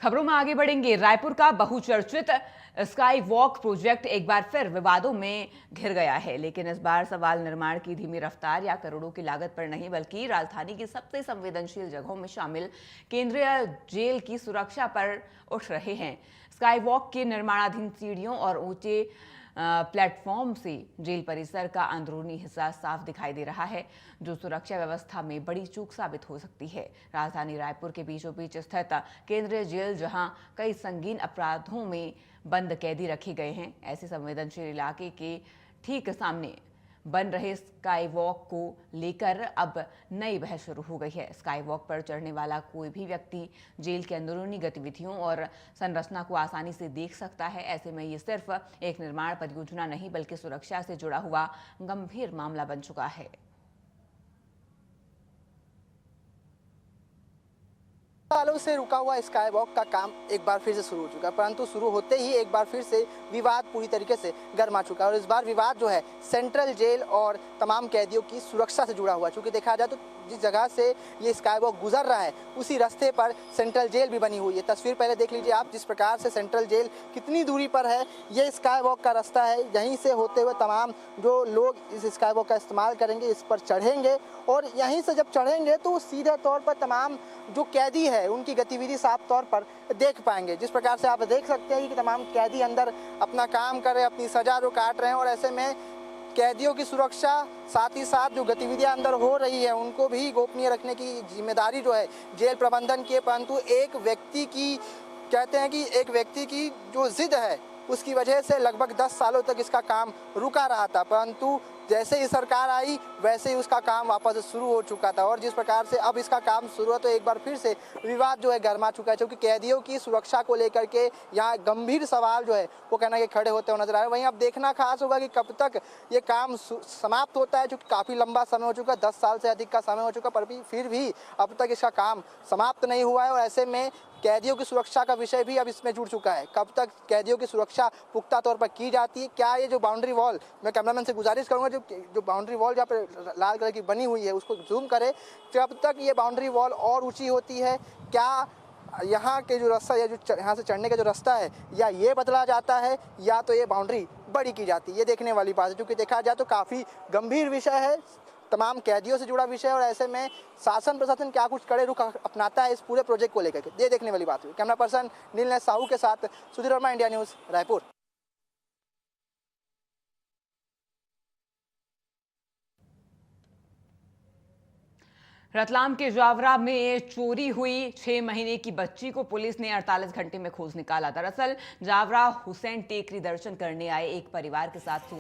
खबरों में आगे बढ़ेंगे। रायपुर का बहुचर्चित स्काई वॉक प्रोजेक्ट एक बार फिर विवादों में घिर गया है, लेकिन इस बार सवाल निर्माण की धीमी रफ्तार या करोड़ों की लागत पर नहीं, बल्कि राजधानी की सबसे संवेदनशील जगहों में शामिल केंद्रीय जेल की सुरक्षा पर उठ रहे हैं। स्काई वॉक के निर्माणाधीन सीढ़ियों और ऊंचे प्लेटफॉर्म से जेल परिसर का अंदरूनी हिस्सा साफ दिखाई दे रहा है, जो सुरक्षा व्यवस्था में बड़ी चूक साबित हो सकती है। राजधानी रायपुर के बीचों बीच स्थित केंद्रीय जेल, जहां कई संगीन अपराधों में बंद कैदी रखे गए हैं, ऐसे संवेदनशील इलाके के ठीक सामने बन रहे स्काई वॉक को लेकर अब नई बहस शुरू हो गई है। स्काई वॉक पर चढ़ने वाला कोई भी व्यक्ति जेल के अंदरूनी गतिविधियों और संरचना को आसानी से देख सकता है। ऐसे में ये सिर्फ एक निर्माण परियोजना नहीं, बल्कि सुरक्षा से जुड़ा हुआ गंभीर मामला बन चुका है। सालों से रुका हुआ स्काई वॉक का काम एक बार फिर से शुरू हो चुका है, परंतु शुरू होते ही एक बार फिर से विवाद पूरी तरीके से गर्मा चुका है। और इस बार विवाद जो है सेंट्रल जेल और तमाम कैदियों की सुरक्षा से जुड़ा हुआ है। चूँकि देखा जाए तो जिस जगह से ये स्काई वॉक गुजर रहा है उसी रास्ते पर सेंट्रल जेल भी बनी हुई है। तस्वीर पहले देख लीजिए आप, जिस प्रकार से सेंट्रल जेल कितनी दूरी पर है, ये स्काई वॉक का रास्ता है। यहीं से होते हुए तमाम जो लोग इस स्काई वॉक का इस्तेमाल करेंगे, इस पर चढ़ेंगे और यहीं से जब चढ़ेंगे तो सीधे तौर पर तमाम जो कैदी है उनकी गतिविधि साफ तौर पर देख पाएंगे। जिस प्रकार से आप देख सकते हैं कि तमाम कैदी अंदर अपना काम कर रहे हैं, अपनी सजा जो काट रहे हैं, और ऐसे में कैदियों की सुरक्षा साथ ही साथ जो गतिविधियां अंदर हो रही है उनको भी गोपनीय रखने की जिम्मेदारी जो है जेल प्रबंधन की है। परंतु एक व्यक्ति की, कहते हैं कि एक व्यक्ति की जो जिद है उसकी वजह से लगभग 10 सालों तक इसका काम रुका रहा था, परंतु जैसे ही सरकार आई वैसे ही उसका काम वापस शुरू हो चुका था। और जिस प्रकार से अब इसका काम शुरू है तो एक बार फिर से विवाद जो है गर्मा चुका है, क्योंकि कैदियों की सुरक्षा को लेकर के यहाँ गंभीर सवाल जो है वो कहना कि खड़े होते हुए नजर आ रहे हैं। वहीं अब देखना खास होगा कि कब तक ये काम समाप्त होता है, जो काफ़ी लंबा समय हो चुका है, 10 साल से अधिक का समय हो चुका, पर फिर भी अब तक इसका काम समाप्त नहीं हुआ है। और ऐसे में कैदियों की सुरक्षा का विषय भी अब इसमें जुड़ चुका है। कब तक कैदियों की सुरक्षा पुख्ता तौर पर की जाती है, क्या ये जो बाउंड्री वॉल, मैं कैमरामैन से गुजारिश करूंगा जो बाउंड्री वॉल जहाँ पे लाल कलर की बनी हुई है उसको जूम करे, कब तक ये बाउंड्री वॉल और ऊंची होती है, क्या यहाँ के जो रास्ता या जो यहाँ से चढ़ने का जो रास्ता है या ये बदला जाता है या तो ये बाउंड्री बड़ी की जाती है, ये देखने वाली बात है। क्योंकि देखा जाए तो काफ़ी गंभीर विषय है, तमाम कैदियों से जुड़ा विषय, और ऐसे में शासन प्रशासन क्या कुछ कड़े रुख अपनाता है इस पूरे प्रोजेक्ट को लेकर के, ये देखने वाली बात हुई। कैमरा पर्सन नीलनेश साहू के साथ सुधीर वर्मा, इंडिया न्यूज़, रायपुर। रतलाम के जावरा में चोरी हुई 6 महीने की बच्ची को पुलिस ने 48 घंटे में खोज निकाला। दरअसल जावरा हुसैन टेकरी दर्शन करने आए एक परिवार के साथ